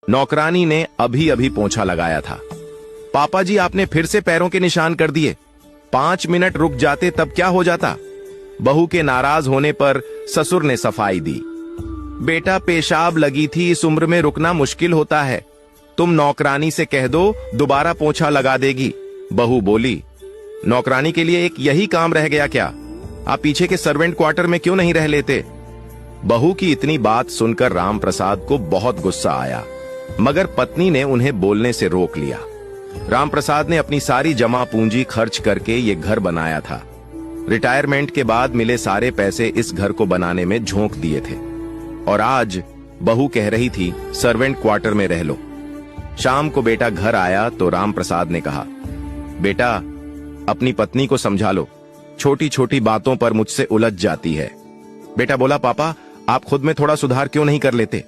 नौकरानी ने अभी अभी पोंछा लगाया था। पापा जी, आपने फिर से पैरों के निशान कर दिए। 5 मिनट रुक जाते तब क्या हो जाता। बहू के नाराज होने पर ससुर ने सफाई दी। बेटा, पेशाब लगी थी, इस उम्र में रुकना मुश्किल होता है। तुम नौकरानी से कह दो, दोबारा पोंछा लगा देगी। बहू बोली, नौकरानी के लिए एक यही काम रह गया क्या? आप पीछे के सर्वेंट क्वार्टर में क्यों नहीं रह लेते? बहू की इतनी बात सुनकर राम प्रसाद को बहुत गुस्सा आया, मगर पत्नी ने उन्हें बोलने से रोक लिया। राम प्रसाद ने अपनी सारी जमा पूंजी खर्च करके ये घर बनाया था। रिटायरमेंट के बाद मिले सारे पैसे इस घर को बनाने में झोंक दिए थे, और आज बहू कह रही थी सर्वेंट क्वार्टर में रह लो। शाम को बेटा घर आया तो राम प्रसाद ने कहा, बेटा, अपनी पत्नी को समझा लो, छोटी छोटी बातों पर मुझसे उलझ जाती है। बेटा बोला, पापा, आप खुद में थोड़ा सुधार क्यों नहीं कर लेते?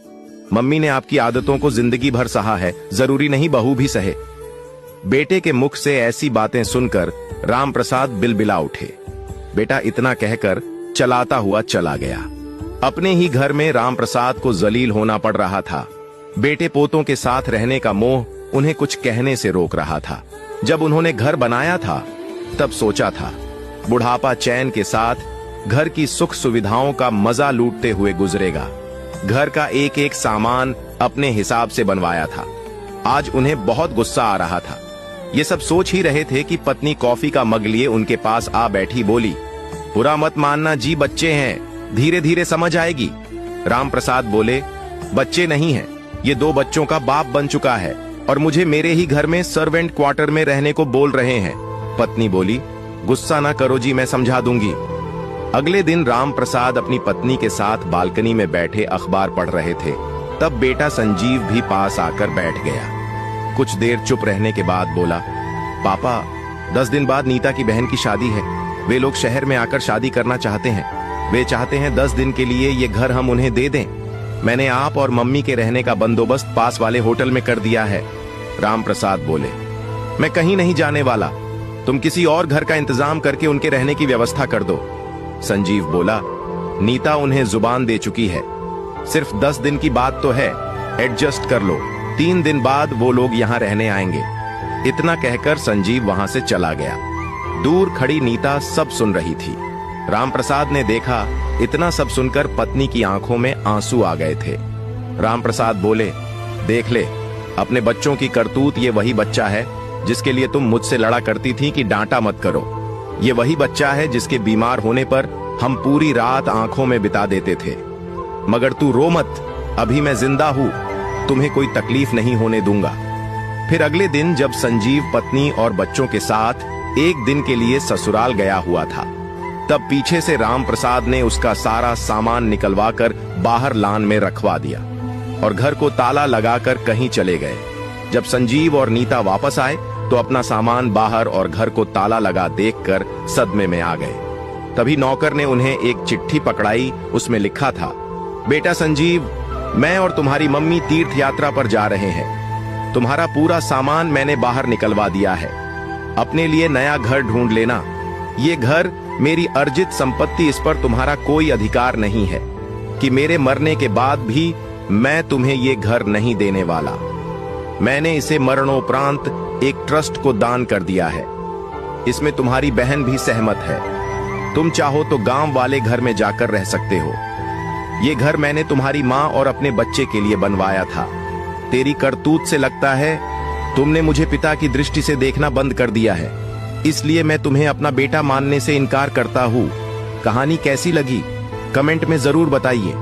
मम्मी ने आपकी आदतों को जिंदगी भर सहा है, जरूरी नहीं बहू भी सहे। बेटे के मुख से ऐसी बातें सुनकर राम प्रसाद बिलबिला उठे। बेटा इतना कहकर चलाता हुआ चला गया। अपने ही घर में राम प्रसाद को जलील होना पड़ रहा था। बेटे पोतों के साथ रहने का मोह उन्हें कुछ कहने से रोक रहा था। जब उन्होंने घर बनाया था तब सोचा था बुढ़ापा चैन के साथ घर की सुख सुविधाओं का मजा लूटते हुए गुजरेगा। घर का एक एक सामान अपने हिसाब से बनवाया था। आज उन्हें बहुत गुस्सा आ रहा था। ये सब सोच ही रहे थे कि पत्नी कॉफी का मग लिए उनके पास आ बैठी। बोली, बुरा मत मानना जी, बच्चे हैं, धीरे धीरे समझ आएगी। राम प्रसाद बोले, बच्चे नहीं हैं, ये 2 बच्चों का बाप बन चुका है और मुझे मेरे ही घर में सर्वेंट क्वार्टर में रहने को बोल रहे हैं। पत्नी बोली, गुस्सा ना करो जी, मैं समझा दूंगी। अगले दिन राम प्रसाद अपनी पत्नी के साथ बालकनी में बैठे अखबार पढ़ रहे थे। तब बेटा संजीव भी पास आकर बैठ गया। कुछ देर चुप रहने के बाद बोला, पापा, 10 दिन बाद नीता की बहन की शादी है। वे लोग शहर में आकर शादी करना चाहते हैं। वे चाहते हैं 10 दिन के लिए ये घर हम उन्हें दे दें। मैंने आप और मम्मी के रहने का बंदोबस्त पास वाले होटल में कर दिया है। राम प्रसाद बोले, मैं कहीं नहीं जाने वाला, तुम किसी और घर का इंतजाम करके उनके रहने की व्यवस्था कर दो। संजीव बोला, नीता उन्हें जुबान दे चुकी है, सिर्फ 10 दिन की बात तो है, एडजस्ट कर लो। 3 दिन बाद वो लोग यहाँ रहने आएंगे। इतना कहकर संजीव वहां से चला गया। दूर खड़ी नीता सब सुन रही थी। राम प्रसाद ने देखा, इतना सब सुनकर पत्नी की आंखों में आंसू आ गए थे। राम प्रसाद बोले, देख ले, अपने बच्चों की करतूत। ये वही बच्चा है जिसके लिए तुम मुझसे लड़ा करती थी कि डांटा मत करो। ये वही बच्चा है जिसके बीमार होने पर हम पूरी रात आंखों में बिता देते थे। मगर तू रो मत, अभी मैं जिंदा हूं, तुम्हें कोई तकलीफ नहीं होने दूंगा। फिर अगले दिन जब संजीव पत्नी और बच्चों के साथ एक दिन के लिए ससुराल गया हुआ था, तब पीछे से राम प्रसाद ने उसका सारा सामान निकलवाकर बाहर लान में रखवा दिया और घर को ताला लगाकर कहीं चले गए। जब संजीव और नीता वापस आए तो अपना सामान बाहर और घर को ताला लगा देखकर सदमे में आ गए। तभी नौकर ने उन्हें एक चिट्ठी पकड़ाई। उसमें लिखा था, बेटा संजीव, मैं और तुम्हारी मम्मी तीर्थ यात्रा पर जा रहे हैं। तुम्हारा पूरा सामान मैंने बाहर निकलवा दिया है। अपने लिए नया घर ढूंढ लेना। ये घर मेरी अर्जित संपत्ति, इस पर तुम्हारा कोई अधिकार नहीं है कि मेरे मरने के बाद भी मैं तुम्हें ये घर नहीं देने वाला। मैंने इसे मरणोपरांत एक ट्रस्ट को दान कर दिया है। इसमें तुम्हारी बहन भी सहमत है। तुम चाहो तो गांव वाले घर में जाकर रह सकते हो। ये घर मैंने तुम्हारी माँ और अपने बच्चे के लिए बनवाया था। तेरी करतूत से लगता है तुमने मुझे पिता की दृष्टि से देखना बंद कर दिया है, इसलिए मैं तुम्हें अपना बेटा मानने से इनकार करता हूँ। कहानी कैसी लगी कमेंट में जरूर बताइए।